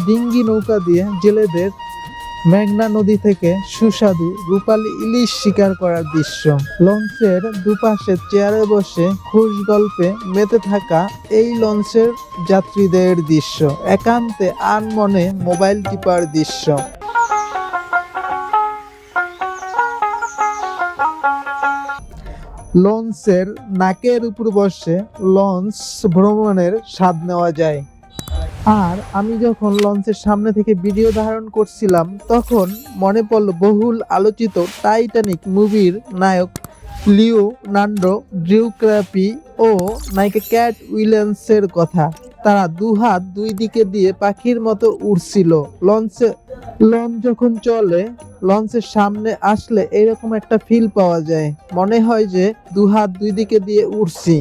ডিঙ্গি নৌকা দিয়ে জেলেদের মেঘনা নদী থেকে সুস্বাদু রূপালী ইলিশ শিকার করার দৃশ্য, লঞ্চের দুপাশে চেয়ারে বসে খুশ গল্পে মেতে থাকা এই লঞ্চের যাত্রীদের দৃশ্য, একান্তে আনমনে মোবাইল টিপার দৃশ্য। লঞ্চের নাকের উপর বসে লঞ্চ ভ্রমণের স্বাদ নেওয়া যায়। আর আমি যখন লঞ্চের সামনে থেকে ভিডিও ধারণ করছিলাম তখন মনে পড়ল বহুল আলোচিত টাইটানিক মুভির নায়ক লিওনার্দো ডিক্যাপ্রিও ও নায়িকা ক্যাট উইন্সলেটের কথা। তারা দুহাত দুই দিকে দিয়ে পাখির মতো উড়ছিল। লঞ্চ যখন চলে, লঞ্চের সামনে আসলে এরকম একটা ফিল পাওয়া যায়, মনে হয় যে দুহাত দুই দিকে দিয়ে উড়ছি।